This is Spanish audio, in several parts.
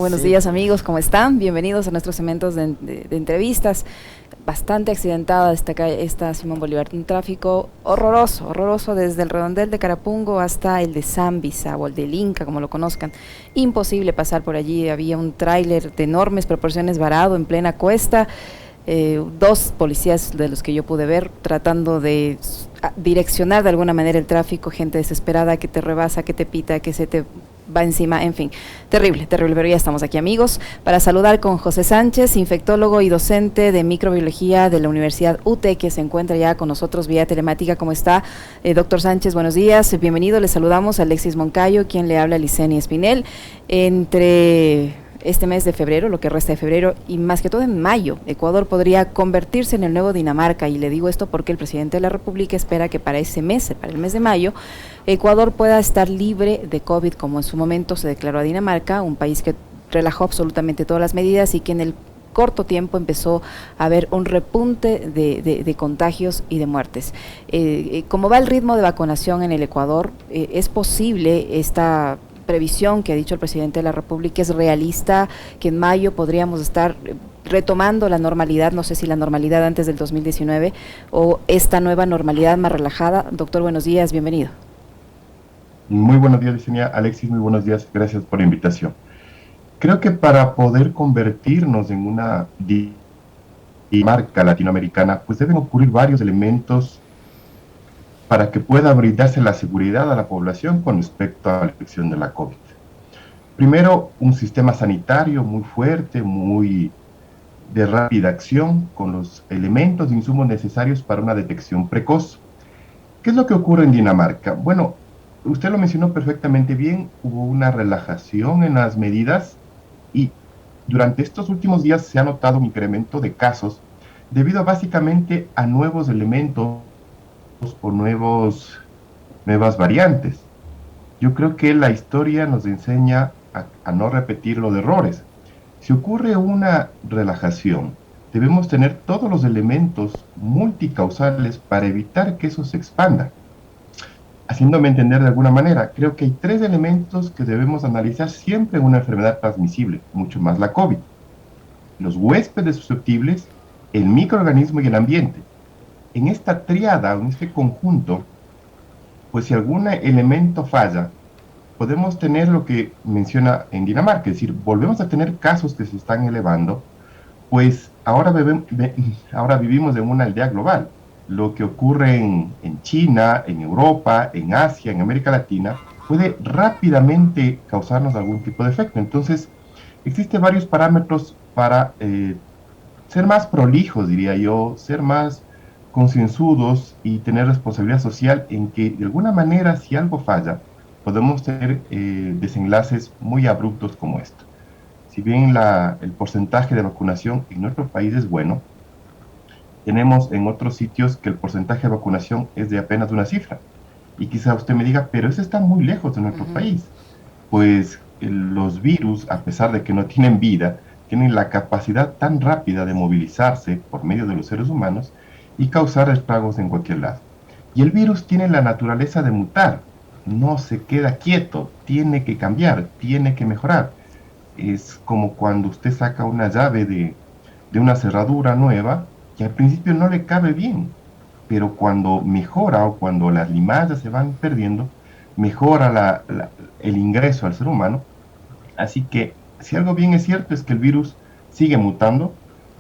Buenos días amigos, ¿cómo están? Bienvenidos a nuestros segmentos de entrevistas. Bastante accidentada esta Simón Bolívar, un tráfico horroroso desde el redondel de Carapungo hasta el de Zambisa o el del Inca, como lo conozcan. Imposible pasar por allí, había un tráiler de enormes proporciones varado en plena cuesta. Dos policías de los que yo pude ver tratando de direccionar de alguna manera el tráfico, gente desesperada que te rebasa, que te pita, que se te va encima, en fin, terrible, pero ya estamos aquí amigos, para saludar con José Sánchez, infectólogo y docente de microbiología de la Universidad UTE, que se encuentra ya con nosotros vía telemática. ¿Cómo está, doctor Sánchez? Buenos días, bienvenido, le saludamos a Alexis Moncayo, quien le habla, Liceni Espinel. Entre este mes de febrero, lo que resta de febrero y más que todo en mayo, Ecuador podría convertirse en el nuevo Dinamarca, y le digo esto porque el presidente de la República espera que para ese mes, para el mes de mayo, Ecuador pueda estar libre de COVID, como en su momento se declaró a Dinamarca, un país que relajó absolutamente todas las medidas y que en el corto tiempo empezó a haber un repunte de contagios y de muertes. ¿Cómo va el ritmo de vacunación en el Ecuador? ¿Es posible esta previsión que ha dicho el presidente de la República? ¿Es realista que en mayo podríamos estar retomando la normalidad, no sé si la normalidad antes del 2019 o esta nueva normalidad más relajada? Doctor, buenos días, bienvenido. Muy buenos días, Licenia. Alexis, muy buenos días, gracias por la invitación. Creo que para poder convertirnos en una marca latinoamericana, pues deben ocurrir varios elementos para que pueda brindarse la seguridad a la población con respecto a la infección de la COVID. Primero, un sistema sanitario muy fuerte, muy de rápida acción, con los elementos e insumos necesarios para una detección precoz. ¿Qué es lo que ocurre en Dinamarca? Bueno, usted lo mencionó perfectamente bien, hubo una relajación en las medidas y durante estos últimos días se ha notado un incremento de casos debido básicamente a nuevos elementos o nuevas variantes. Yo creo que la historia nos enseña a no repetir los errores. Si ocurre una relajación, debemos tener todos los elementos multicausales para evitar que eso se expanda. Haciéndome entender de alguna manera, creo que hay tres elementos que debemos analizar siempre en una enfermedad transmisible, mucho más la COVID. Los huéspedes susceptibles, el microorganismo y el ambiente. En esta tríada, en este conjunto, pues si algún elemento falla, podemos tener lo que menciona en Dinamarca, es decir, volvemos a tener casos que se están elevando, pues ahora vivimos en una aldea global. Lo que ocurre en China, en Europa, en Asia, en América Latina, puede rápidamente causarnos algún tipo de efecto. Entonces, existen varios parámetros para ser más prolijos, diría yo, ser más concienzudos y tener responsabilidad social en que de alguna manera si algo falla podemos tener desenlaces muy abruptos como esto. Si bien el porcentaje de vacunación en nuestro país es bueno, tenemos en otros sitios que el porcentaje de vacunación es de apenas una cifra. Y quizá usted me diga, pero eso está muy lejos de nuestro país. Pues los virus, a pesar de que no tienen vida, tienen la capacidad tan rápida de movilizarse por medio de los seres humanos y causar estragos en cualquier lado. Y el virus tiene la naturaleza de mutar, no se queda quieto, tiene que cambiar, tiene que mejorar. Es como cuando usted saca una llave de una cerradura nueva que al principio no le cabe bien, pero cuando mejora o cuando las limallas se van perdiendo, mejora el ingreso al ser humano. Así que si algo bien es cierto es que el virus sigue mutando,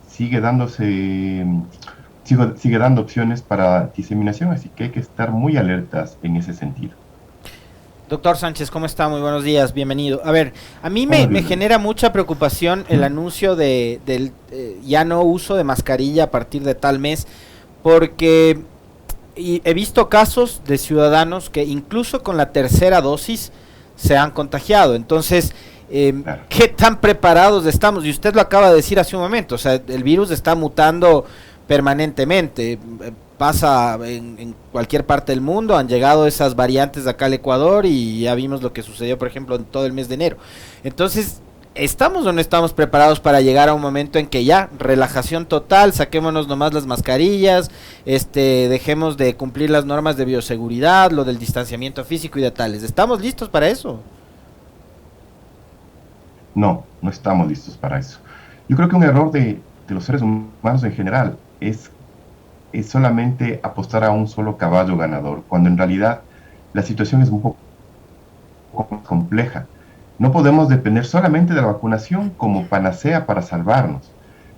sigue dando opciones para diseminación, así que hay que estar muy alertas en ese sentido. Doctor Sánchez, ¿cómo está? Muy buenos días, bienvenido. A ver, a mí me genera mucha preocupación el anuncio del ya no uso de mascarilla a partir de tal mes, porque he visto casos de ciudadanos que incluso con la tercera dosis se han contagiado. Entonces, Claro. ¿qué tan preparados estamos? Y usted lo acaba de decir hace un momento, o sea, el virus está mutando permanentemente, pasa en cualquier parte del mundo, han llegado esas variantes de acá al Ecuador y ya vimos lo que sucedió, por ejemplo, en todo el mes de enero. Entonces, ¿estamos o no estamos preparados para llegar a un momento en que ya, relajación total, saquémonos nomás las mascarillas, dejemos de cumplir las normas de bioseguridad, lo del distanciamiento físico y de tales? ¿Estamos listos para eso? No, no estamos listos para eso. Yo creo que un error de los seres humanos en general es solamente apostar a un solo caballo ganador, cuando en realidad la situación es un poco más compleja. No podemos depender solamente de la vacunación como panacea para salvarnos.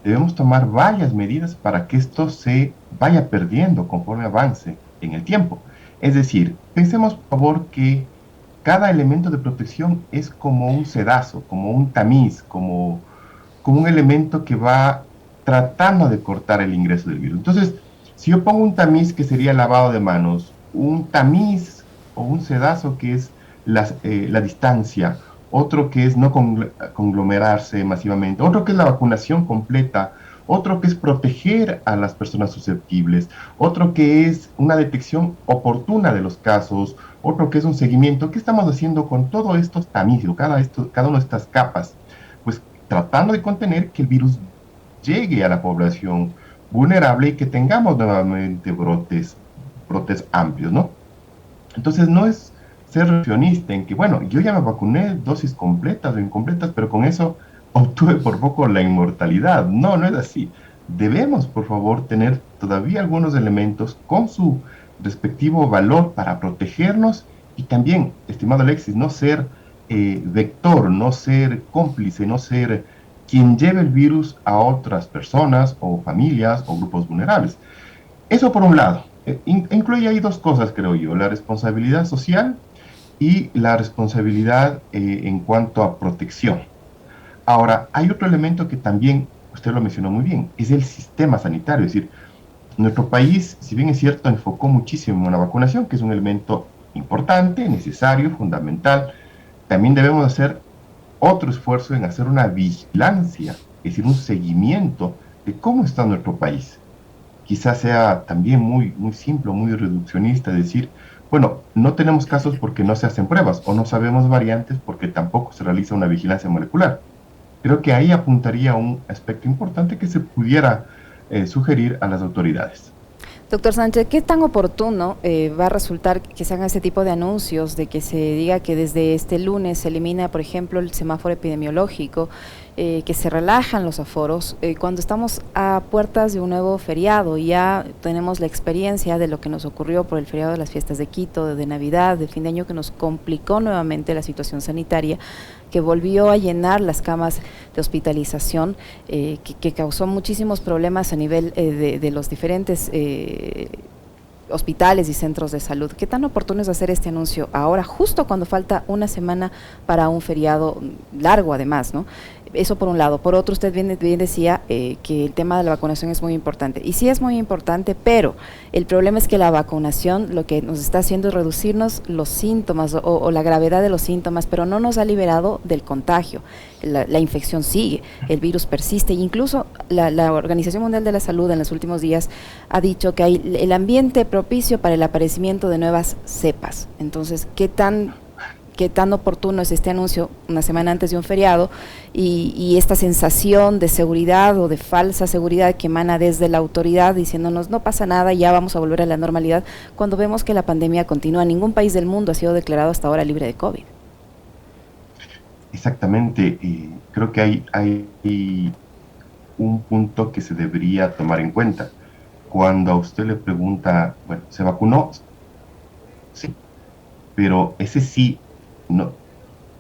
Debemos tomar varias medidas para que esto se vaya perdiendo conforme avance en el tiempo. Es decir, pensemos por favor que cada elemento de protección es como un sedazo, como un tamiz, como un elemento que va tratando de cortar el ingreso del virus. Entonces, si yo pongo un tamiz que sería el lavado de manos, un tamiz o un sedazo que es la distancia, otro que es no conglomerarse masivamente, otro que es la vacunación completa, otro que es proteger a las personas susceptibles, otro que es una detección oportuna de los casos, otro que es un seguimiento. ¿Qué estamos haciendo con todos estos tamices, cada una de estas capas? Pues tratando de contener que el virus llegue a la población vulnerable y que tengamos nuevamente brotes amplios, ¿no? Entonces no es ser reaccionista en que, bueno, yo ya me vacuné dosis completas o incompletas, pero con eso obtuve por poco la inmortalidad. No, no es así. Debemos, por favor, tener todavía algunos elementos con su respectivo valor para protegernos y también, estimado Alexis, no ser vector, no ser cómplice, no ser quien lleve el virus a otras personas o familias o grupos vulnerables. Eso por un lado. Incluye ahí dos cosas, creo yo, la responsabilidad social y la responsabilidad en cuanto a protección. Ahora, hay otro elemento que también usted lo mencionó muy bien, es el sistema sanitario. Es decir, nuestro país, si bien es cierto, enfocó muchísimo en la vacunación, que es un elemento importante, necesario, fundamental, también debemos hacer otro esfuerzo en hacer una vigilancia, es decir, un seguimiento de cómo está nuestro país. Quizás sea también muy simple, muy reduccionista decir, bueno, no tenemos casos porque no se hacen pruebas o no sabemos variantes porque tampoco se realiza una vigilancia molecular. Creo que ahí apuntaría un aspecto importante que se pudiera sugerir a las autoridades. Doctor Sánchez, ¿qué tan oportuno va a resultar que se hagan este tipo de anuncios, de que se diga que desde este lunes se elimina, por ejemplo, el semáforo epidemiológico, que se relajan los aforos, cuando estamos a puertas de un nuevo feriado? Ya tenemos la experiencia de lo que nos ocurrió por el feriado de las fiestas de Quito, de Navidad, de fin de año, que nos complicó nuevamente la situación sanitaria, que volvió a llenar las camas de hospitalización, que causó muchísimos problemas a nivel de los diferentes hospitales y centros de salud. ¿Qué tan oportuno es hacer este anuncio ahora, justo cuando falta una semana para un feriado largo además, ¿no? Eso por un lado. Por otro, usted bien decía que el tema de la vacunación es muy importante. Y sí es muy importante, pero el problema es que la vacunación lo que nos está haciendo es reducirnos los síntomas o la gravedad de los síntomas, pero no nos ha liberado del contagio. La infección sigue, el virus persiste. Incluso la Organización Mundial de la Salud en los últimos días ha dicho que hay el ambiente propicio para el aparecimiento de nuevas cepas. Entonces, ¿qué tan oportuno es este anuncio una semana antes de un feriado y esta sensación de seguridad o de falsa seguridad que emana desde la autoridad diciéndonos no pasa nada, ya vamos a volver a la normalidad, cuando vemos que la pandemia continúa? Ningún país del mundo ha sido declarado hasta ahora libre de COVID. Exactamente, creo que hay un punto que se debería tomar en cuenta. Cuando a usted le pregunta, bueno, ¿se vacunó? Sí, pero ese sí no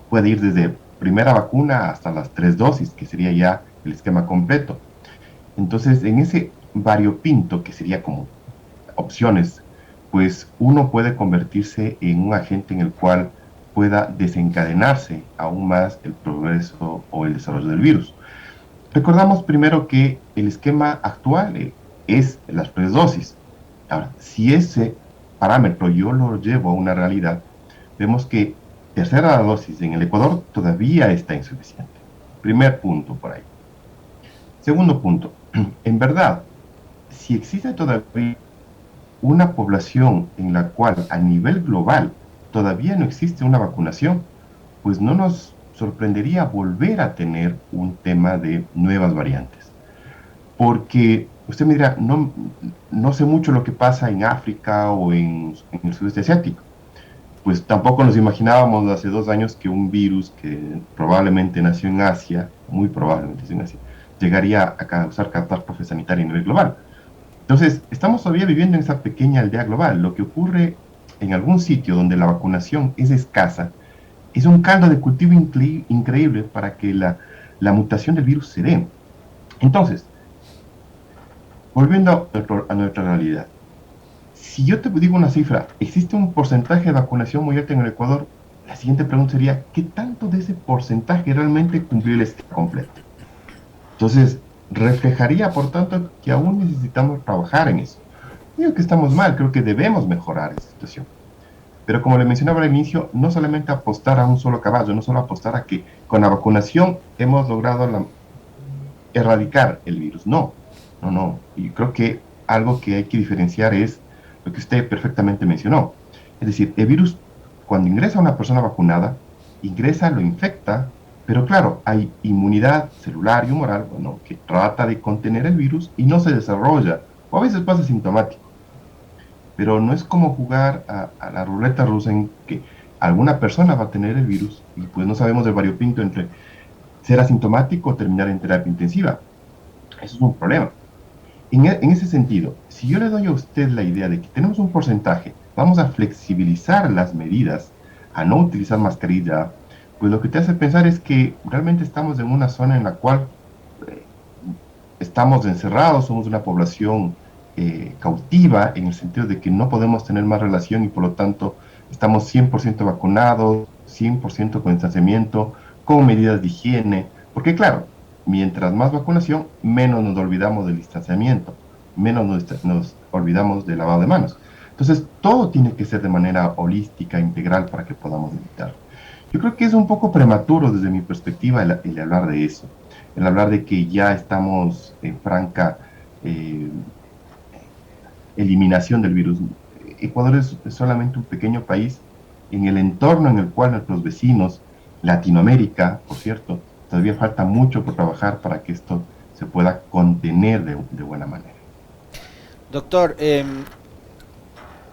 puede ir desde primera vacuna hasta las 3 dosis, que sería ya el esquema completo. Entonces, en ese variopinto, que sería como opciones, pues uno puede convertirse en un agente en el cual pueda desencadenarse aún más el progreso o el desarrollo del virus. Recordamos primero que el esquema actual es las 3 dosis. Ahora, si ese parámetro yo lo llevo a una realidad, vemos que tercera dosis en el Ecuador todavía está insuficiente. Primer punto por ahí. Segundo punto, en verdad, si existe todavía una población en la cual a nivel global todavía no existe una vacunación, pues no nos sorprendería volver a tener un tema de nuevas variantes. Porque usted me dirá, no sé mucho lo que pasa en África o en el sudeste asiático, pues tampoco nos imaginábamos hace 2 años que un virus que probablemente nació en Asia, muy probablemente nació en Asia, llegaría a causar catástrofe sanitaria a nivel global. Entonces, estamos todavía viviendo en esa pequeña aldea global. Lo que ocurre en algún sitio donde la vacunación es escasa es un caldo de cultivo increíble para que la mutación del virus se dé. Entonces, volviendo a nuestra realidad, si yo te digo una cifra, ¿existe un porcentaje de vacunación muy alto en el Ecuador? La siguiente pregunta sería, ¿qué tanto de ese porcentaje realmente cumplió el esquema completo? Entonces, reflejaría, por tanto, que aún necesitamos trabajar en eso. No digo que estamos mal, creo que debemos mejorar esa situación. Pero como le mencionaba al inicio, no solamente apostar a un solo caballo, no solo apostar a que con la vacunación hemos logrado erradicar el virus. No, no, no. Y creo que algo que hay que diferenciar es lo que usted perfectamente mencionó. Es decir, el virus, cuando ingresa a una persona vacunada, ingresa, lo infecta, pero claro, hay inmunidad celular y humoral, bueno, que trata de contener el virus y no se desarrolla, o a veces pasa sintomático. Pero no es como jugar a la ruleta rusa en que alguna persona va a tener el virus y pues no sabemos del variopinto entre ser asintomático o terminar en terapia intensiva. Eso es un problema. En ese sentido, si yo le doy a usted la idea de que tenemos un porcentaje, vamos a flexibilizar las medidas, a no utilizar mascarilla, pues lo que te hace pensar es que realmente estamos en una zona en la cual eh, estamos encerrados, somos una población cautiva, en el sentido de que no podemos tener más relación y por lo tanto estamos 100% vacunados, 100% con distanciamiento, con medidas de higiene, porque claro, mientras más vacunación, menos nos olvidamos del distanciamiento, menos nos olvidamos del lavado de manos. Entonces, todo tiene que ser de manera holística, integral, para que podamos evitar. Yo creo que es un poco prematuro desde mi perspectiva el hablar de eso, el hablar de que ya estamos en franca eliminación del virus. Ecuador es solamente un pequeño país en el entorno en el cual nuestros vecinos, Latinoamérica, por cierto, todavía falta mucho por trabajar para que esto se pueda contener de buena manera. Doctor,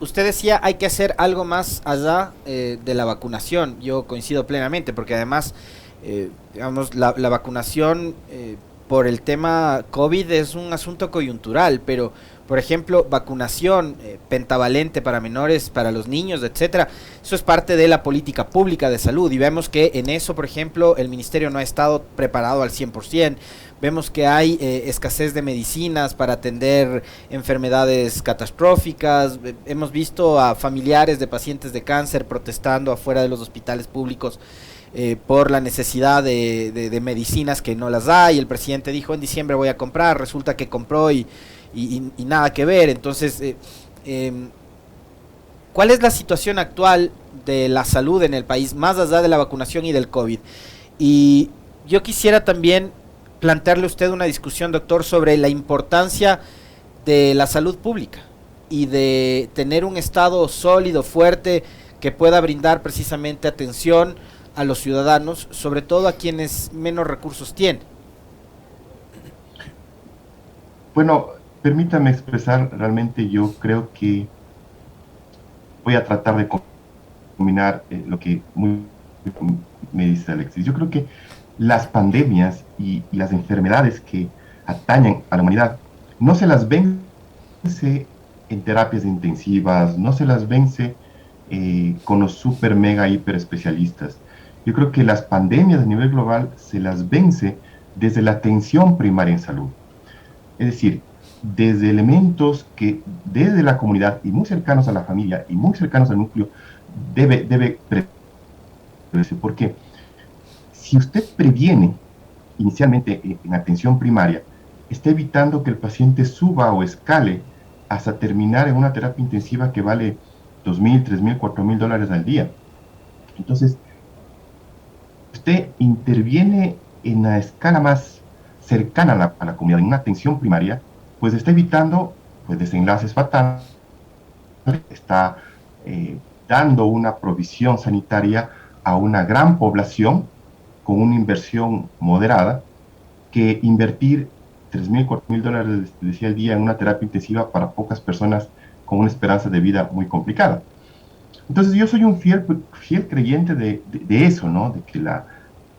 usted decía hay que hacer algo más allá de la vacunación. Yo coincido plenamente, porque además, digamos, la vacunación por el tema COVID es un asunto coyuntural, pero por ejemplo, vacunación pentavalente para menores, para los niños, etcétera, eso es parte de la política pública de salud y vemos que en eso, por ejemplo, el ministerio no ha estado preparado al 100%. Vemos que hay escasez de medicinas para atender enfermedades catastróficas. Hemos visto a familiares de pacientes de cáncer protestando afuera de los hospitales públicos por la necesidad de medicinas que no las hay. El presidente dijo en diciembre voy a comprar, resulta que compró y nada que ver. Entonces, ¿cuál es la situación actual de la salud en el país, más allá de la vacunación y del COVID? Y yo quisiera también plantearle a usted una discusión, doctor, sobre la importancia de la salud pública y de tener un Estado sólido, fuerte, que pueda brindar precisamente atención a los ciudadanos, sobre todo a quienes menos recursos tienen. Bueno, permítame expresar, realmente yo creo que voy a tratar de combinar lo que me dice Alexis. Yo creo que las pandemias y las enfermedades que atañen a la humanidad no se las vence en terapias intensivas, no se las vence con los super, mega, hiper especialistas. Yo creo que las pandemias a nivel global se las vence desde la atención primaria en salud. Es decir, desde elementos que desde la comunidad y muy cercanos a la familia y muy cercanos al núcleo debe preverse. Porque si usted previene inicialmente en atención primaria, está evitando que el paciente suba o escale hasta terminar en una terapia intensiva que vale $2,000, $3,000, $4,000 al día. Entonces, usted interviene en la escala más cercana a la comunidad, en una atención primaria, pues está evitando pues, desenlaces fatales, está dando una provisión sanitaria a una gran población con una inversión moderada, que invertir $3,000, $4,000, decía, al día en una terapia intensiva para pocas personas con una esperanza de vida muy complicada. Entonces yo soy un fiel creyente de eso, ¿no? De que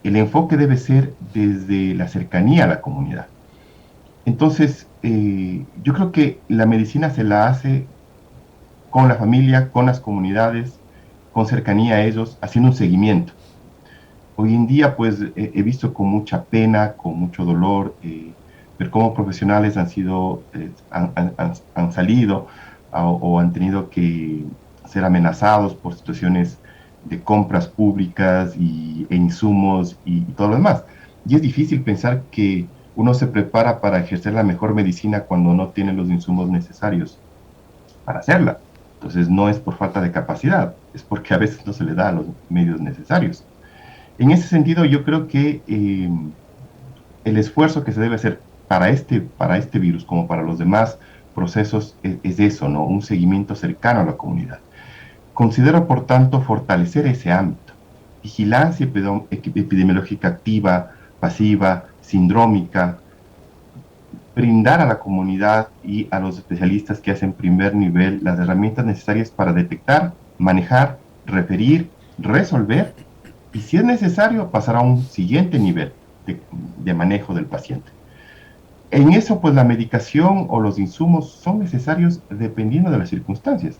el enfoque debe ser desde la cercanía a la comunidad. Entonces, yo creo que la medicina se la hace con la familia, con las comunidades, con cercanía a ellos, haciendo un seguimiento. Hoy en día, pues, he visto con mucha pena, con mucho dolor, ver cómo profesionales han salido o han tenido que ser amenazados por situaciones de compras públicas e insumos y todo lo demás. Y es difícil pensar que uno se prepara para ejercer la mejor medicina cuando no tiene los insumos necesarios para hacerla. Entonces no es por falta de capacidad, es porque a veces no se le da los medios necesarios. En ese sentido, yo creo que el esfuerzo que se debe hacer para este virus, como para los demás procesos, es eso, ¿no? Un seguimiento cercano a la comunidad. Considero, por tanto, fortalecer ese ámbito. Vigilancia epidemiológica activa, pasiva, sindrómica, brindar a la comunidad y a los especialistas que hacen primer nivel las herramientas necesarias para detectar, manejar, referir, resolver y, si es necesario, pasar a un siguiente nivel de manejo del paciente. En eso, pues la medicación o los insumos son necesarios dependiendo de las circunstancias.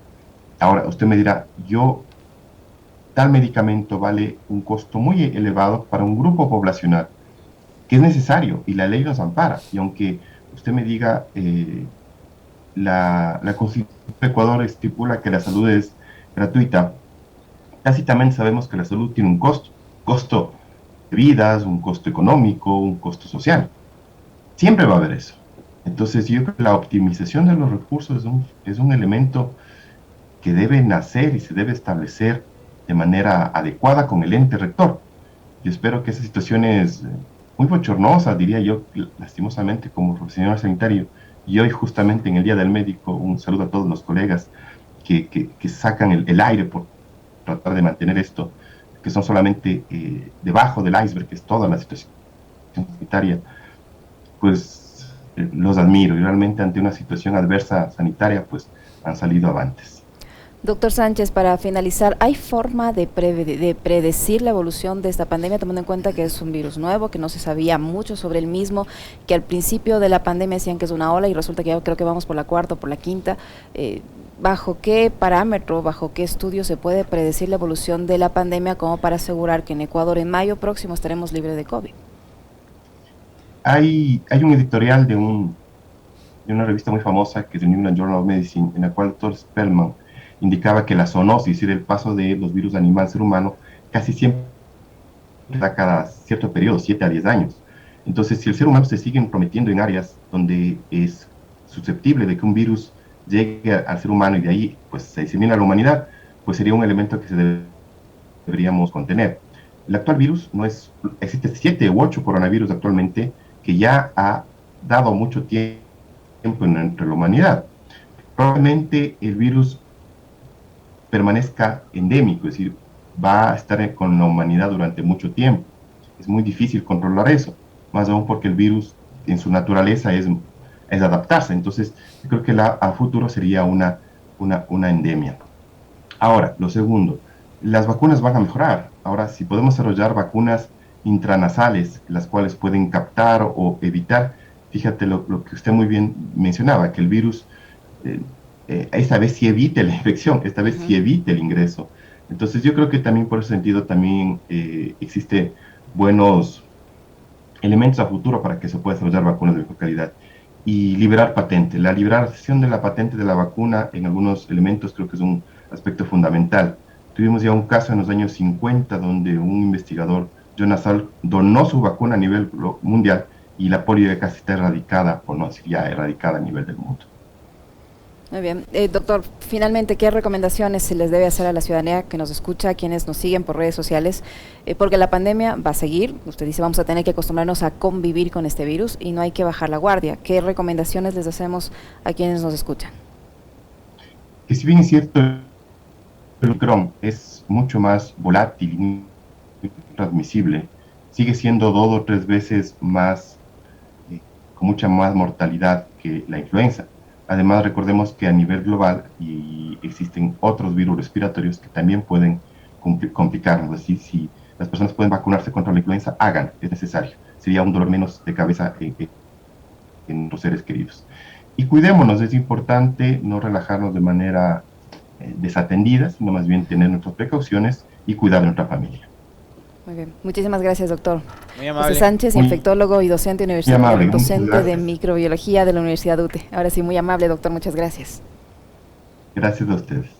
Ahora, usted me dirá, tal medicamento vale un costo muy elevado para un grupo poblacional que es necesario y la ley nos ampara. Y aunque usted me diga, la Constitución de Ecuador estipula que la salud es gratuita, tácitamente sabemos que la salud tiene un costo de vidas, un costo económico, un costo social. Siempre va a haber eso. Entonces yo creo que la optimización de los recursos es un elemento que debe nacer y se debe establecer de manera adecuada con el ente rector. Yo espero que esas situaciones muy bochornosas, diría yo, lastimosamente como profesional sanitario, y hoy justamente en el Día del Médico, un saludo a todos los colegas que sacan el aire por tratar de mantener esto, que son solamente debajo del iceberg, que es toda la situación sanitaria, pues los admiro y realmente ante una situación adversa sanitaria, pues han salido avantes. Doctor Sánchez, para finalizar, ¿hay forma de predecir la evolución de esta pandemia, tomando en cuenta que es un virus nuevo, que no se sabía mucho sobre el mismo, que al principio de la pandemia decían que es una ola y resulta que ya creo que vamos por la cuarta o por la quinta? ¿Bajo qué parámetro, bajo qué estudio se puede predecir la evolución de la pandemia como para asegurar que en Ecuador en mayo próximo estaremos libres de COVID? Hay un editorial de una revista muy famosa que es el New England Journal of Medicine, en la cual el doctor Spellman indicaba que la zoonosis, es decir, el paso de los virus animal al ser humano, casi siempre da cada cierto periodo, 7 a 10 años. Entonces, si el ser humano se sigue prometiendo en áreas donde es susceptible de que un virus llegue al ser humano y de ahí pues se disemina a la humanidad, pues sería un elemento que deberíamos contener. El actual virus existe 7 u 8 coronavirus actualmente que ya ha dado mucho tiempo entre la humanidad. Probablemente el virus permanezca endémico, es decir, va a estar con la humanidad durante mucho tiempo. Es muy difícil controlar eso, más aún porque el virus en su naturaleza es adaptarse. Entonces, yo creo que a futuro sería una endemia. Ahora, lo segundo, las vacunas van a mejorar. Ahora, si podemos desarrollar vacunas intranasales, las cuales pueden captar o evitar, fíjate lo que usted muy bien mencionaba, que el virus esta vez sí evite la infección, esta vez sí evite el ingreso. Entonces yo creo que también por ese sentido también existe buenos elementos a futuro para que se pueda desarrollar vacunas de mejor calidad. Y liberar patente. La liberación de la patente de la vacuna en algunos elementos creo que es un aspecto fundamental. Tuvimos ya un caso en los años 50 donde un investigador, Jonas Salk, donó su vacuna a nivel mundial y la polio ya casi está erradicada, por no decir ya erradicada a nivel del mundo. Muy bien. Doctor, finalmente, ¿qué recomendaciones se les debe hacer a la ciudadanía que nos escucha, a quienes nos siguen por redes sociales? Porque la pandemia va a seguir, usted dice, vamos a tener que acostumbrarnos a convivir con este virus y no hay que bajar la guardia. ¿Qué recomendaciones les hacemos a quienes nos escuchan? Que si bien es cierto, el Omicron es mucho más volátil y muy transmisible, sigue siendo 2 o 3 veces más, con mucha más mortalidad que la influenza. Además, recordemos que a nivel global y existen otros virus respiratorios que también pueden complicarnos. Así, si las personas pueden vacunarse contra la influenza, hagan, es necesario. Sería un dolor menos de cabeza en los seres queridos. Y cuidémonos, es importante no relajarnos de manera desatendida, sino más bien tener nuestras precauciones y cuidar de nuestra familia. Muy bien, muchísimas gracias, doctor. Muy amable. José Sánchez, infectólogo y docente universitario, amable, docente de microbiología de la Universidad UTE. Ahora sí, muy amable, doctor, muchas gracias. Gracias a ustedes.